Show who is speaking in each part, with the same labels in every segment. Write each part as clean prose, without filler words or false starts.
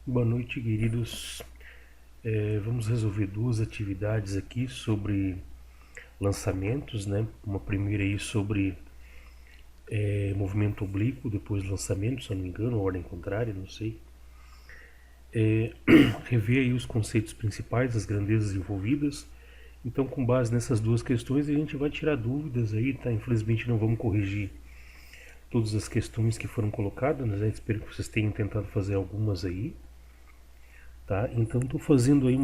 Speaker 1: Boa noite, queridos. Vamos resolver duas atividades aqui sobre lançamentos, né? Uma primeira aí sobre movimento oblíquo, depois lançamento, se eu não me engano, ou ordem contrária, não sei. Rever aí os conceitos principais, as grandezas envolvidas. Então, com base nessas duas questões, a gente vai tirar dúvidas aí, tá? Infelizmente não vamos corrigir todas as questões que foram colocadas, né? Espero que vocês tenham tentado fazer algumas aí. Tá? Então estou fazendo aí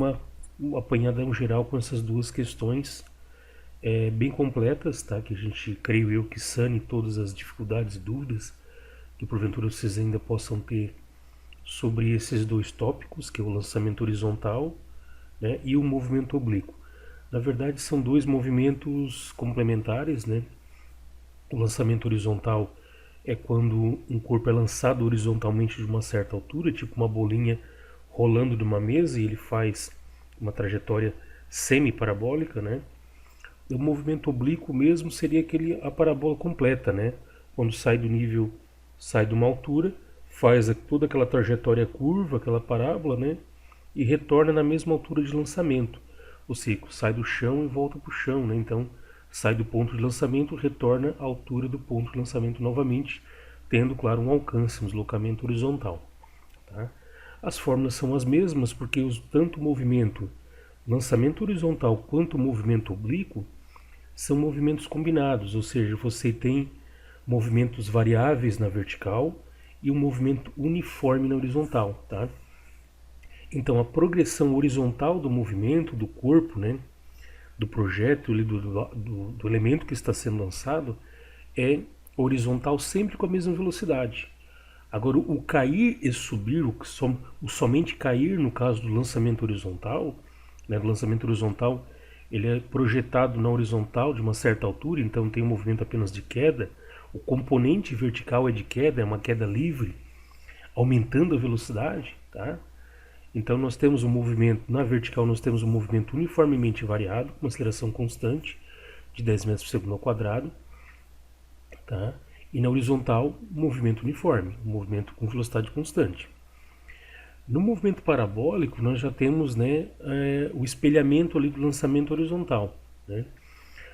Speaker 1: um apanhadão geral com essas duas questões bem completas, tá? Que a gente, creio eu, que sane todas as dificuldades e dúvidas que porventura vocês ainda possam ter sobre esses dois tópicos, que é o lançamento horizontal, né, e o movimento oblíquo. Na verdade são dois movimentos complementares, né? O lançamento horizontal é quando um corpo é lançado horizontalmente de uma certa altura, tipo uma bolinha rolando de uma mesa, e ele faz uma trajetória semi-parabólica, né? O movimento oblíquo mesmo seria a parabola completa, né? Quando sai do nível, sai de uma altura, faz toda aquela trajetória curva, aquela parábola, né? E retorna na mesma altura de lançamento. Ou seja, sai do chão e volta para o chão, né? Então, sai do ponto de lançamento, retorna à altura do ponto de lançamento novamente, tendo, claro, um alcance, um deslocamento horizontal. Tá? As fórmulas são as mesmas, porque tanto o movimento lançamento horizontal quanto o movimento oblíquo são movimentos combinados, ou seja, você tem movimentos variáveis na vertical e um movimento uniforme na horizontal. Tá? Então, a progressão horizontal do movimento do corpo, né, do projétil, do elemento que está sendo lançado, é horizontal sempre com a mesma velocidade. Agora, o cair e subir, o somente cair no caso do lançamento horizontal, né, do lançamento horizontal, ele é projetado na horizontal de uma certa altura, então tem um movimento apenas de queda. O componente vertical é de queda, é uma queda livre, aumentando a velocidade, tá? Então nós temos um movimento, na vertical nós temos um movimento uniformemente variado, com uma aceleração constante de 10 metros por segundo ao quadrado, tá? E na horizontal, um movimento uniforme, um movimento com velocidade constante. No movimento parabólico, nós já temos, né, o espelhamento ali do lançamento horizontal, né?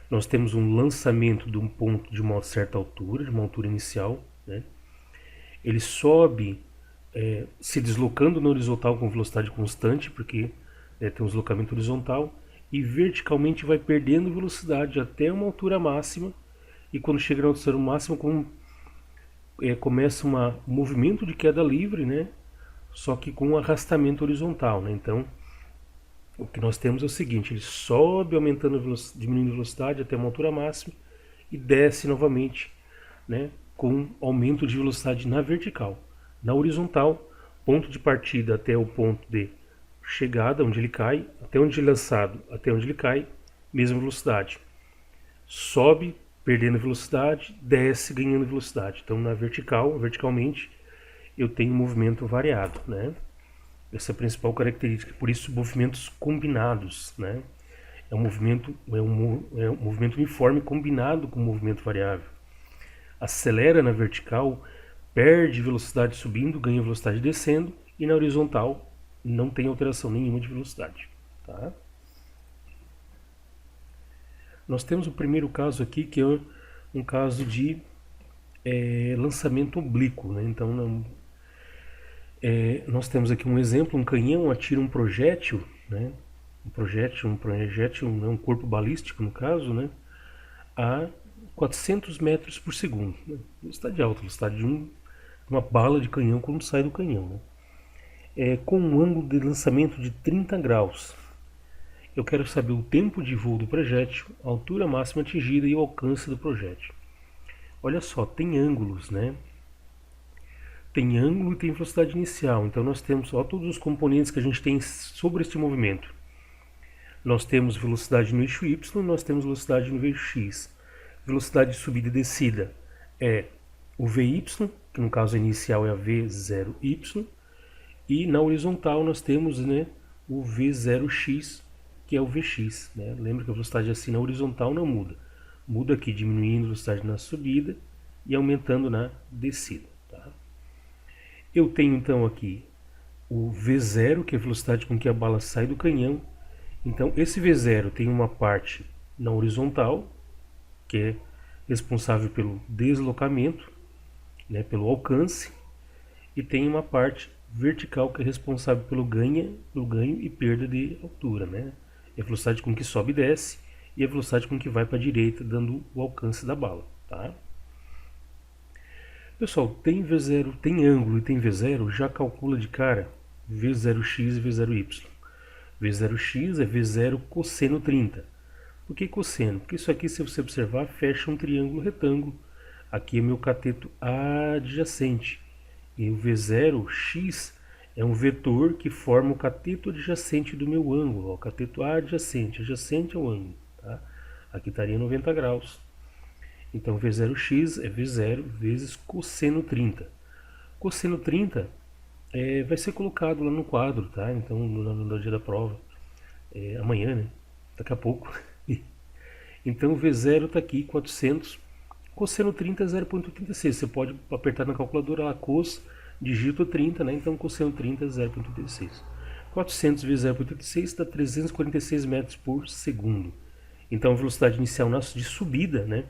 Speaker 1: Nós temos um lançamento de um ponto de uma certa altura, de uma altura inicial, né? Ele sobe se deslocando na horizontal com velocidade constante, porque tem um deslocamento horizontal, e verticalmente vai perdendo velocidade até uma altura máxima, e quando chega na altura máxima começa um movimento de queda livre, né? Só que com um arrastamento horizontal, né? Então o que nós temos é o seguinte: ele sobe diminuindo a velocidade até uma altura máxima e desce novamente, né, com aumento de velocidade na vertical. Na horizontal, ponto de partida até o ponto de chegada, onde ele cai, até onde ele é lançado, até onde ele cai, mesma velocidade. Sobe, perdendo velocidade, desce, ganhando velocidade. Então, verticalmente, eu tenho um movimento variado, né? Essa é a principal característica, por isso movimentos combinados, né? É um movimento uniforme combinado com movimento variável. Acelera na vertical, perde velocidade subindo, ganha velocidade descendo, e na horizontal não tem alteração nenhuma de velocidade. Tá? Nós temos o primeiro caso aqui, que é um caso de lançamento oblíquo. Né? Então, nós temos aqui um exemplo: um canhão atira um projétil, né? um projétil, né? Um corpo balístico no caso, né? A 400 metros por segundo. Né? Velocidade alta, velocidade de uma bala de canhão quando sai do canhão. Né? Com um ângulo de lançamento de 30 graus. Eu quero saber o tempo de voo do projétil, a altura máxima atingida e o alcance do projétil. Olha só, tem ângulos, né? Tem ângulo e tem velocidade inicial. Então nós temos todos os componentes que a gente tem sobre este movimento. Nós temos velocidade no eixo Y, nós temos velocidade no eixo X. Velocidade de subida e descida é o VY, que no caso inicial é a V0Y, e na horizontal nós temos, né, o V0x, que é o Vx. Né? Lembra que a velocidade assim na horizontal não muda. Muda aqui diminuindo a velocidade na subida e aumentando na descida. Tá? Eu tenho então aqui o V0, que é a velocidade com que a bala sai do canhão. Então esse V0 tem uma parte na horizontal, que é responsável pelo deslocamento, né, pelo alcance, e tem uma parte vertical que é responsável pelo ganho e perda de altura, né? É a velocidade com que sobe e desce e a velocidade com que vai para a direita, dando o alcance da bala, tá? Pessoal, tem V0, tem ângulo e tem V0, já calcula de cara V0x e V0y. V0x é V0 cosseno 30. Por que cosseno? Porque isso aqui, se você observar, fecha um triângulo retângulo. Aqui é meu cateto adjacente. E o V0x é um vetor que forma o cateto adjacente do meu ângulo. Ó, cateto adjacente, adjacente ao ângulo. Tá? Aqui estaria 90 graus. Então V0x é V0 vezes cosseno 30. Cosseno 30 vai ser colocado lá no quadro, tá? Então no dia da prova, amanhã, né? Daqui a pouco. Então o V0 está aqui, 400. Cosseno 30 é 0,86. Você pode apertar na calculadora lá, cos, digito 30, né? Então cosseno 30 é 0,86. 400 vezes 0,86 dá 346 metros por segundo. Então a velocidade inicial de subida, né?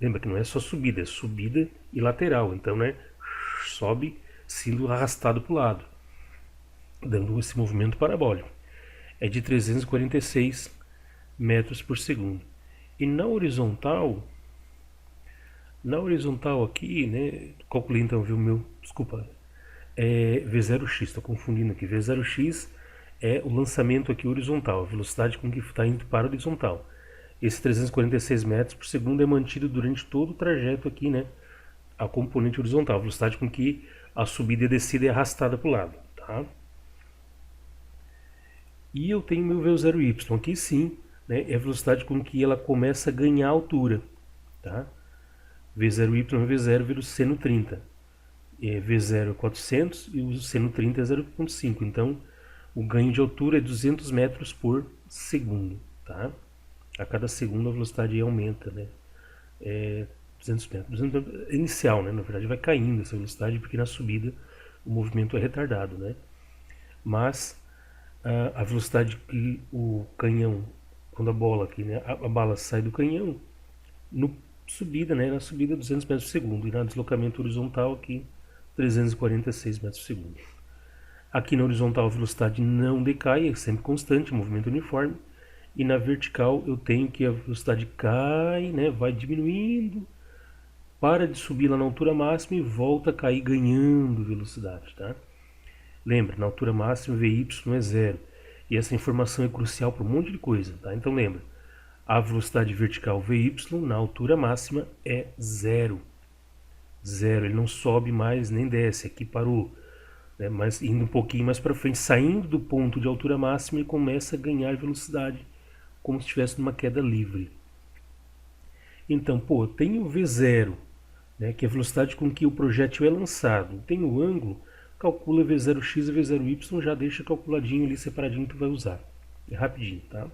Speaker 1: Lembra que não é só subida, é subida e lateral. Então, né, sobe sendo arrastado para o lado, dando esse movimento parabólico. É de 346 metros por segundo. E na horizontal aqui, né, calculei então, viu, meu, desculpa, é V0x, estou confundindo aqui. V0x é o lançamento aqui horizontal, a velocidade com que está indo para a horizontal. Esse 346 metros por segundo é mantido durante todo o trajeto aqui, né? A componente horizontal, a velocidade com que a subida e a descida é arrastada para o lado, tá? E eu tenho meu V0y, aqui sim, né? É a velocidade com que ela começa a ganhar altura, tá? V0y é V0 vira o seno 30. V0 é 400 e o seno 30 é 0,5. Então, o ganho de altura é 200 metros por segundo, tá? A cada segundo a velocidade aumenta, né? 200 metros. 200 metros inicial, né? Na verdade vai caindo essa velocidade porque na subida o movimento é retardado, né? Mas a velocidade que o canhão, quando a bola aqui, né? A bala sai do canhão, no subida, né? Na subida 200 metros por segundo e na deslocamento horizontal aqui 346 metros por segundo. Aqui na horizontal a velocidade não decai, é sempre constante, movimento uniforme. E na vertical eu tenho que a velocidade cai, né, vai diminuindo, para de subir lá na altura máxima e volta a cair ganhando velocidade, tá? Lembra, na altura máxima Vy é zero. E essa informação é crucial para um monte de coisa, tá? Então lembra, a velocidade vertical Vy na altura máxima é zero. Zero, ele não sobe mais nem desce, aqui parou. Né? Mas indo um pouquinho mais para frente, saindo do ponto de altura máxima, ele começa a ganhar velocidade, como se estivesse numa queda livre. Então, pô, tem o V0, né, que é a velocidade com que o projétil é lançado. Tem o ângulo, calcula V0x e V0y, já deixa calculadinho ali, separadinho que tu vai usar. É rapidinho, tá?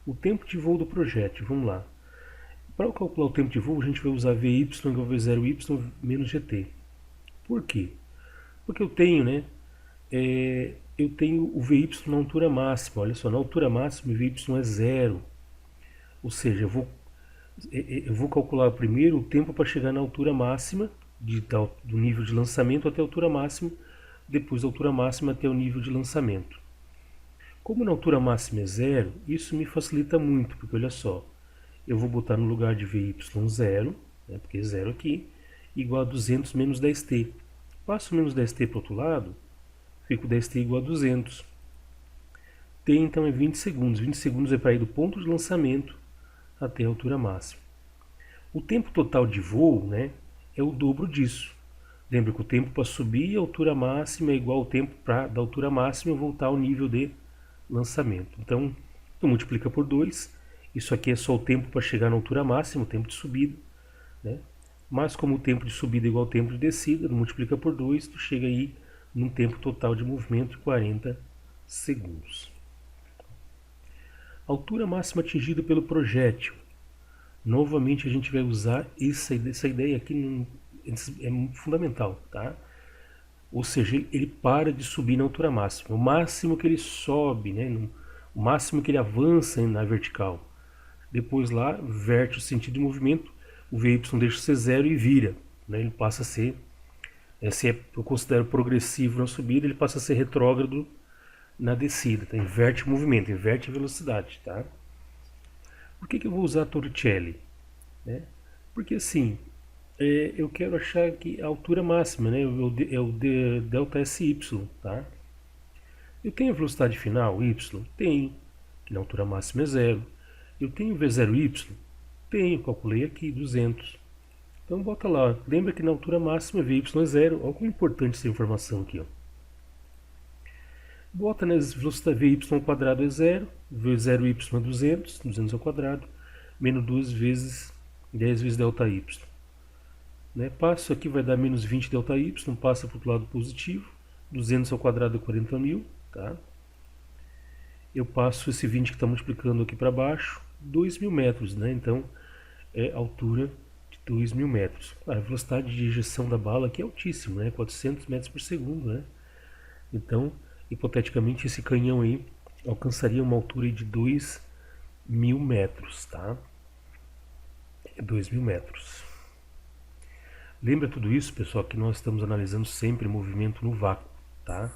Speaker 1: O tempo de voo do projétil, vamos lá. Para calcular o tempo de voo, a gente vai usar Vy igual a V0y menos GT. Por quê? Porque eu tenho, né, eu tenho o Vy na altura máxima. Olha só, na altura máxima o Vy é zero. Ou seja, eu vou calcular primeiro o tempo para chegar na altura máxima, do nível de lançamento até a altura máxima, depois da altura máxima até o nível de lançamento. Como na altura máxima é zero, isso me facilita muito, porque olha só, eu vou botar no lugar de Vy zero, né, porque é zero aqui, igual a 200 menos 10t. Passo menos 10t para o outro lado, fico 10t igual a 200. T então é 20 segundos. 20 segundos é para ir do ponto de lançamento até a altura máxima. O tempo total de voo, né, é o dobro disso. Lembra que o tempo para subir a altura máxima é igual ao tempo da altura máxima voltar ao nível de lançamento. Então, tu multiplica por 2. Isso aqui é só o tempo para chegar na altura máxima, o tempo de subida, né? Mas como o tempo de subida é igual ao tempo de descida, multiplica por 2, tu chega aí num tempo total de movimento de 40 segundos. Altura máxima atingida pelo projétil. Novamente a gente vai usar essa ideia aqui, é fundamental, tá? Ou seja, ele para de subir na altura máxima. O máximo que ele sobe, né, o máximo que ele avança na vertical. Depois lá, verte o sentido de movimento, o Vy deixa de ser zero e vira. Né, ele passa a ser, se eu considero progressivo na subida, ele passa a ser retrógrado na descida. Tá? Inverte o movimento, inverte a velocidade. Tá? Por que eu vou usar a Torricelli? Né? Porque assim, eu quero achar que a altura máxima, né, é o delta SY, tá? Eu tenho a velocidade final, y? Tenho, que na altura máxima é zero. Eu tenho V0y? Tenho, calculei aqui, 200. Então bota lá, lembra que na altura máxima Vy é zero. Olha como é importante essa informação aqui. Ó. Bota na velocidade Vy ao quadrado é zero, V0y é 200, 200 ao quadrado, menos 2 vezes 10 vezes ΔY. Né? Passo aqui vai dar menos 20 ΔY, passa para o lado positivo, 200 ao quadrado é 40.000. Tá? Eu passo esse 20 que está multiplicando aqui para baixo, 2.000 metros. Né? Então, é a altura de 2.000 metros. A velocidade de ejeção da bala aqui é altíssima, né? 400 metros por segundo. Né? Então, hipoteticamente, esse canhão aí alcançaria uma altura de 2.000 metros. Tá? 2.000 metros. Lembra tudo isso, pessoal, que nós estamos analisando sempre movimento no vácuo, tá?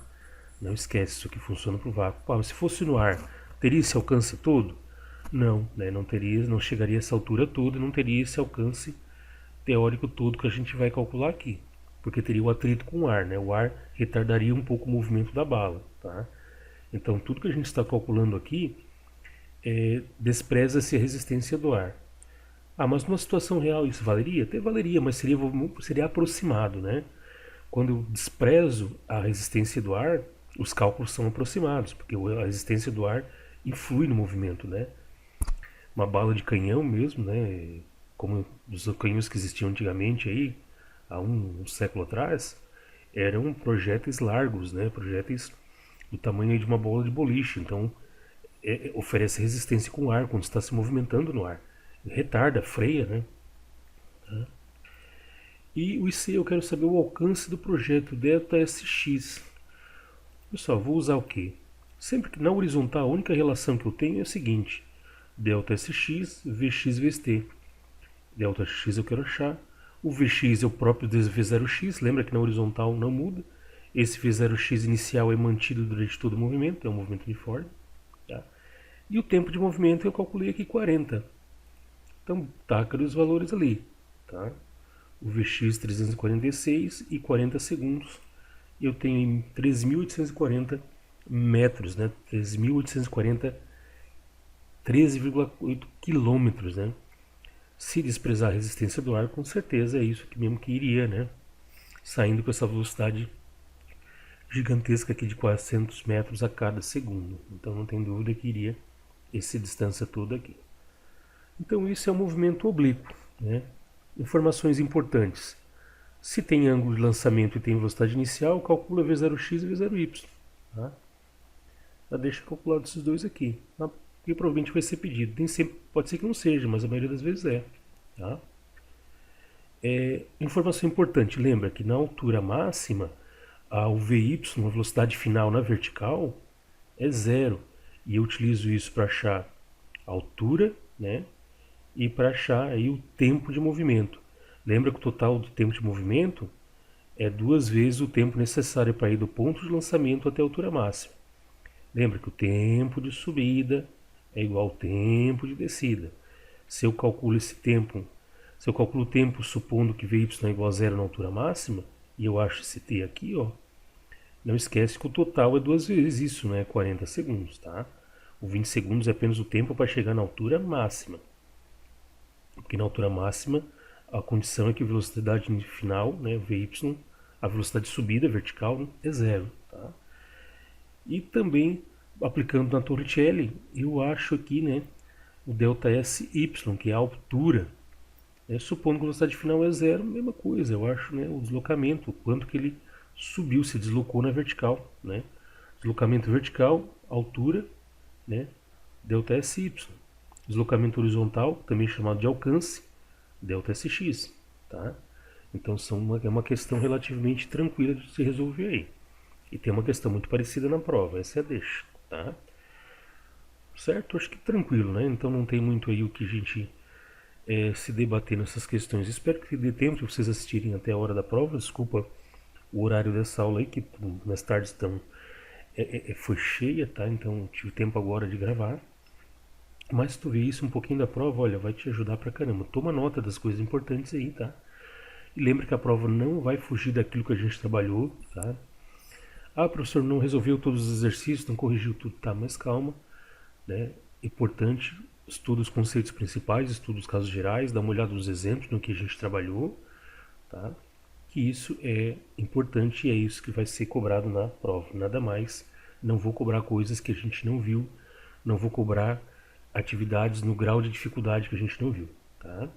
Speaker 1: Não esquece, isso aqui funciona para o vácuo. Mas se fosse no ar, teria esse alcance todo? Não, né? Não teria, não chegaria a essa altura toda, não teria esse alcance teórico todo que a gente vai calcular aqui, porque teria o atrito com o ar, né? O ar retardaria um pouco o movimento da bala, tá? Então tudo que a gente está calculando aqui despreza-se a resistência do ar. Ah, mas numa situação real isso valeria? Até valeria, mas seria aproximado, né? Quando eu desprezo a resistência do ar, os cálculos são aproximados, porque a resistência do ar influi no movimento, né? Uma bala de canhão mesmo, né? Como os canhões que existiam antigamente aí, há um século atrás, eram projéteis largos, né? Projéteis do tamanho de uma bola de boliche, então oferece resistência com o ar quando está se movimentando no ar. Retarda, freia, né? Tá? E o IC eu quero saber o alcance do projeto ΔSX. Pessoal, vou usar o quê? Sempre que na horizontal a única relação que eu tenho é a seguinte: ΔSX, Vx vezes t. ΔX eu quero achar. O Vx é o próprio V0x, lembra que na horizontal não muda. Esse V0x inicial é mantido durante todo o movimento, é um movimento uniforme. Tá? E o tempo de movimento eu calculei aqui 40. Então, taca os valores ali, tá? O Vx 346 e 40 segundos. Eu tenho em 3.840 metros, né? 3.840, 13,8 quilômetros, né? Se desprezar a resistência do ar, com certeza é isso que mesmo que iria, né? Saindo com essa velocidade gigantesca aqui de 400 metros a cada segundo. Então não tem dúvida que iria essa distância toda aqui. Então isso é um movimento oblíquo, né? Informações importantes. Se tem ângulo de lançamento e tem velocidade inicial, calcula V0x e V0y. Tá? Já deixa calculado esses dois aqui. Tá? Porque provavelmente vai ser pedido. Nem sempre, pode ser que não seja, mas a maioria das vezes é. Tá? Informação importante, lembra que na altura máxima, o Vy, a velocidade final na vertical, é zero. E eu utilizo isso para achar a altura, né? E para achar aí o tempo de movimento. Lembra que o total do tempo de movimento é 2 vezes o tempo necessário para ir do ponto de lançamento até a altura máxima. Lembra que o tempo de subida é igual ao tempo de descida. Se eu calculo esse tempo, se eu calculo o tempo supondo que Vy é igual a zero na altura máxima, e eu acho esse t aqui, ó, não esquece que o total é 2 vezes isso, né? 40 segundos, tá? O 20 segundos é apenas o tempo para chegar na altura máxima. Porque na altura máxima a condição é que a velocidade final, né, Vy, a velocidade de subida vertical, né, é zero. Tá? E também, aplicando na Torricelli, eu acho aqui, né, o ΔSY, que é a altura. Supondo que a velocidade final é zero, mesma coisa, eu acho, né, o deslocamento, o quanto que ele subiu, se deslocou na vertical. Né? Deslocamento vertical, altura, né, ΔSY. Deslocamento horizontal, também chamado de alcance, ΔSX. Tá? Então é uma questão relativamente tranquila de se resolver aí. E tem uma questão muito parecida na prova, essa é a deixa, tá? Certo? Acho que tranquilo, né? Então não tem muito aí o que a gente se debater nessas questões. Espero que dê tempo de vocês assistirem até a hora da prova. Desculpa o horário dessa aula aí, que mais tarde foi cheia, tá? Então tive tempo agora de gravar. Mas se tu vê isso um pouquinho da prova, olha, vai te ajudar pra caramba. Toma nota das coisas importantes aí, tá? E lembra que a prova não vai fugir daquilo que a gente trabalhou, tá? Ah, professor, não resolveu todos os exercícios, não corrigiu tudo, tá? Mas calma, né? Importante, estuda os conceitos principais, estuda os casos gerais, dá uma olhada nos exemplos no que a gente trabalhou, tá? Que isso é importante e é isso que vai ser cobrado na prova, nada mais. Não vou cobrar coisas que a gente não viu, não vou cobrar atividades no grau de dificuldade que a gente não viu, tá?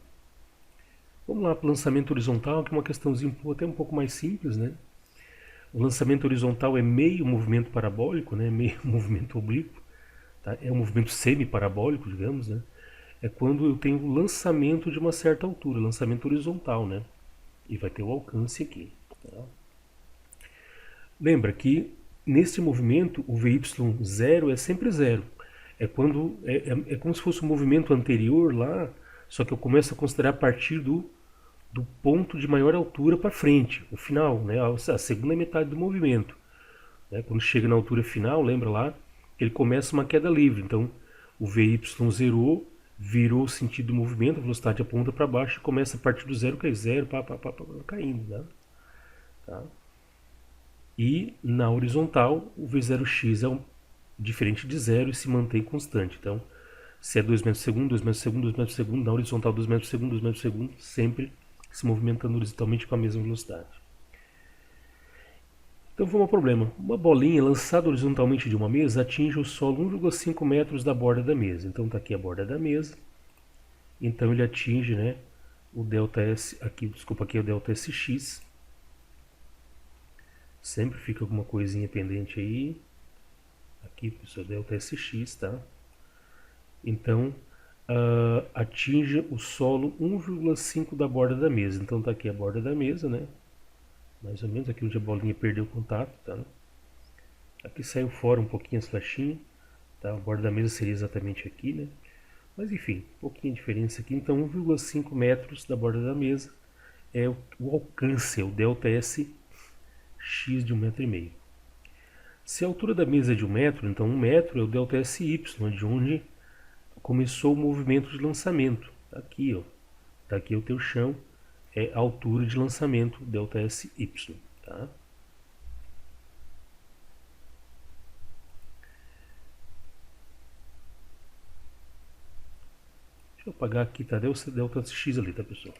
Speaker 1: Vamos lá para o lançamento horizontal, que é uma questãozinha até um pouco mais simples, né? O lançamento horizontal é meio movimento parabólico, né? Meio movimento oblíquo, tá? É um movimento semi-parabólico, digamos, né? É quando eu tenho o lançamento de uma certa altura, lançamento horizontal, né? E vai ter o alcance aqui, tá? Lembra que nesse movimento o VY0 é sempre zero. É como se fosse um movimento anterior lá, só que eu começo a considerar a partir do ponto de maior altura para frente, o final, né, a segunda metade do movimento. Né, quando chega na altura final, lembra lá, ele começa uma queda livre. Então o VY zerou, virou o sentido do movimento, a velocidade aponta para baixo e começa a partir do zero, cai zero, caindo. Né? Tá? E na horizontal, o V0x é diferente de zero e se mantém constante. Então, se é 2 metros por segundo, 2 metros por segundo, 2 metros por segundo, na horizontal 2 metros por segundo, 2 metros por segundo, sempre se movimentando horizontalmente com a mesma velocidade. Então vamos ao problema. Uma bolinha lançada horizontalmente de uma mesa atinge o solo 1,5 metros da borda da mesa. Então está aqui a borda da mesa. Então ele atinge, né, o delta S, aqui é o delta SX. Sempre fica alguma coisinha pendente aí. Aqui, pessoal, delta SX, tá? Então, atinge o solo 1,5 da borda da mesa. Então tá aqui a borda da mesa, né? Mais ou menos aqui onde a bolinha perdeu o contato, tá? Aqui saiu fora um pouquinho as flechinhas, tá? A borda da mesa seria exatamente aqui, né? Mas enfim, um pouquinho de diferença aqui. Então 1,5 metros da borda da mesa é o alcance, é o delta S x de 1,5 m. Se a altura da mesa é de 1 metro, então 1 metro é o delta SY, de onde começou o movimento de lançamento. Tá aqui, ó. Tá aqui o teu chão, é a altura de lançamento, delta SY. Tá? Deixa eu apagar aqui, tá? Delta X ali, tá, pessoal?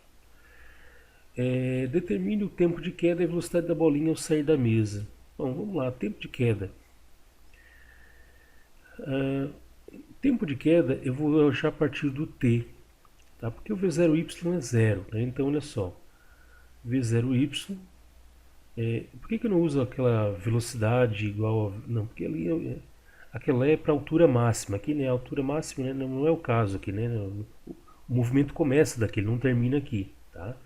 Speaker 1: Determine o tempo de queda e a velocidade da bolinha ao sair da mesa. Bom, vamos lá, tempo de queda. Tempo de queda eu vou achar a partir do t, tá? Porque o v0y é zero, né? Então olha só, v0y, por que eu não uso aquela velocidade igual a, não, porque ali aquela é para altura máxima, aqui né, a altura máxima, né, não é o caso aqui, né? O movimento começa daqui, ele não termina aqui, tá?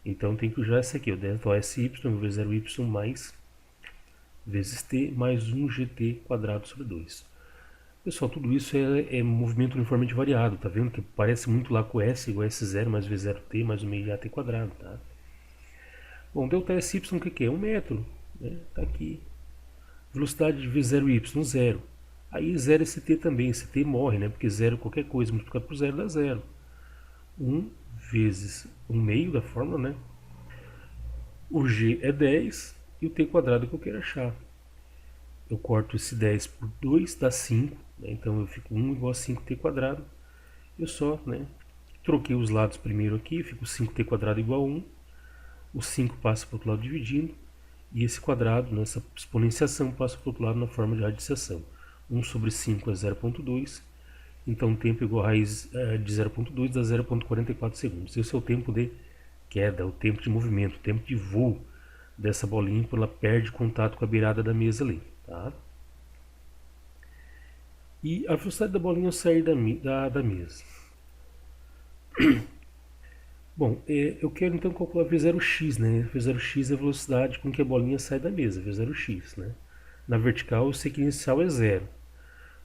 Speaker 1: Então tem que usar essa aqui, o delta SY, v0y mais vezes t mais 1 gt quadrado sobre 2. Pessoal, tudo isso é movimento uniformemente variado, tá vendo? Que parece muito lá com S igual a S0 mais V0t mais o meio de AT quadrado, tá? Bom, delta SY o que é? 1 metro, né? Tá aqui. Velocidade de V0y, 0. Aí zero esse t também, esse t morre, né? Porque zero qualquer coisa multiplicado por zero dá zero. 1 vezes 1 meio da fórmula, né? O g é 10 e o t quadrado que eu quero achar. Eu corto esse 10 por 2, dá 5. Né? Então eu fico 1 igual a 5t quadrado. Eu só, né, troquei os lados primeiro aqui, fico 5t quadrado igual a 1. O 5 passa para o outro lado dividindo. E esse quadrado, nessa exponenciação, passa para o outro lado na forma de radiciação. 1 sobre 5 é 0,2. Então o tempo igual a raiz de 0,2 dá 0,44 segundos. Esse é o tempo de queda, o tempo de movimento, o tempo de voo dessa bolinha quando ela perde contato com a beirada da mesa ali. Tá? E a velocidade da bolinha ao sair da mesa. Bom, eu quero então calcular V0x, né? V0x é a velocidade com que a bolinha sai da mesa, V0x, né? Na vertical eu sei que a inicial é zero.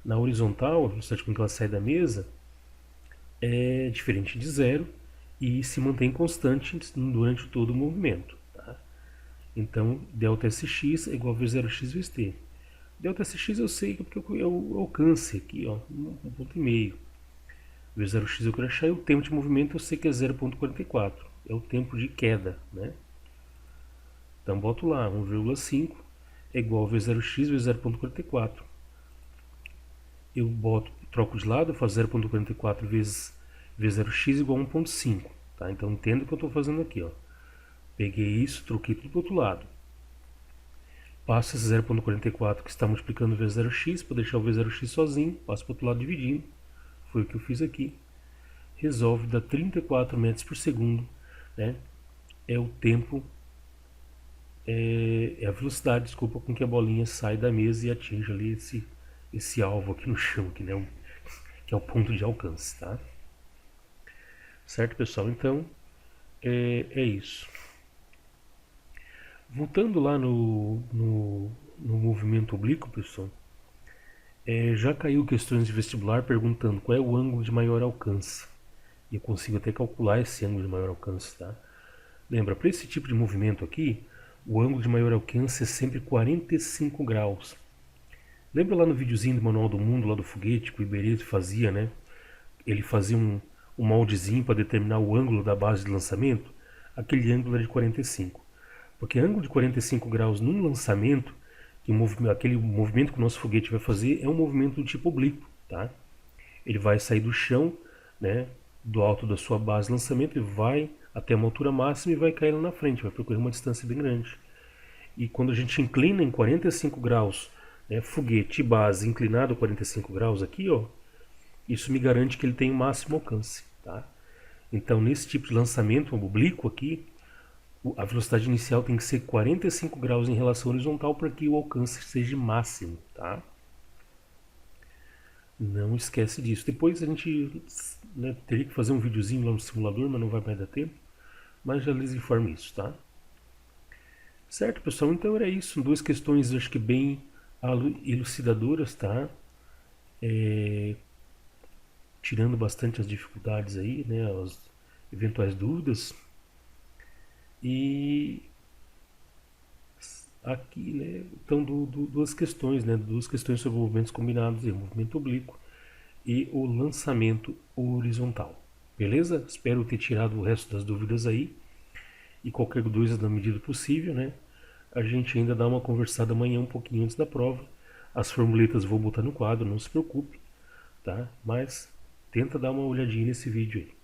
Speaker 1: Na horizontal, a velocidade com que ela sai da mesa é diferente de zero e se mantém constante durante todo o movimento. Tá? Então, ΔSx é igual a V0x vezes t. ΔSx eu sei que é porque é o alcance aqui, ó, 1,5. V0x eu quero achar e o tempo de movimento eu sei que é 0,44. É o tempo de queda, né? Então boto lá, 1,5 é igual a V0x vezes 0,44. Eu boto, troco de lado, eu faço 0,44 vezes V0x igual a 1,5. Tá? Então entendo o que eu estou fazendo aqui. Ó. Peguei isso, troquei tudo para o outro lado. Passo esse 0,44 que está multiplicando V0x para deixar o V0x sozinho. Passo para o outro lado dividindo. Foi o que eu fiz aqui. Resolve, dá 34 metros por segundo. Né? É o tempo, é a velocidade, desculpa, com que a bolinha sai da mesa e atinge ali esse alvo aqui no chão, aqui, né? Que é o ponto de alcance, tá? Certo, pessoal? Então, é isso. Voltando lá no movimento oblíquo, pessoal, já caiu questões de vestibular perguntando qual é o ângulo de maior alcance. E eu consigo até calcular esse ângulo de maior alcance, tá? Lembra, para esse tipo de movimento aqui, o ângulo de maior alcance é sempre 45 graus. Lembra lá no videozinho do Manual do Mundo, lá do foguete, que o Iberê fazia, né? Ele fazia um moldezinho para determinar o ângulo da base de lançamento. Aquele ângulo era de 45. Porque ângulo de 45 graus num lançamento, aquele movimento que o nosso foguete vai fazer, é um movimento do tipo oblíquo, tá? Ele vai sair do chão, né, do alto da sua base de lançamento e vai até uma altura máxima e vai cair lá na frente, vai percorrer uma distância bem grande. E quando a gente inclina em 45 graus, né, foguete e base inclinado a 45 graus aqui, ó, isso me garante que ele tem o máximo alcance, tá? Então, nesse tipo de lançamento oblíquo aqui, a velocidade inicial tem que ser 45 graus em relação horizontal para que o alcance seja máximo, tá? Não esquece disso. Depois a gente, né, teria que fazer um videozinho lá no simulador, mas não vai mais dar tempo. Mas já lhes informo isso, tá? Certo, pessoal? Então era isso. Duas questões, acho que bem elucidadoras, tá? Tirando bastante as dificuldades aí, né? As eventuais dúvidas. E aqui, né? Então, duas questões, né? Duas questões sobre movimentos combinados, o movimento oblíquo e o lançamento horizontal. Beleza? Espero ter tirado o resto das dúvidas aí. E qualquer dúvida na medida do possível, né? A gente ainda dá uma conversada amanhã um pouquinho antes da prova. As formuletas vou botar no quadro, não se preocupe, tá? Mas tenta dar uma olhadinha nesse vídeo aí.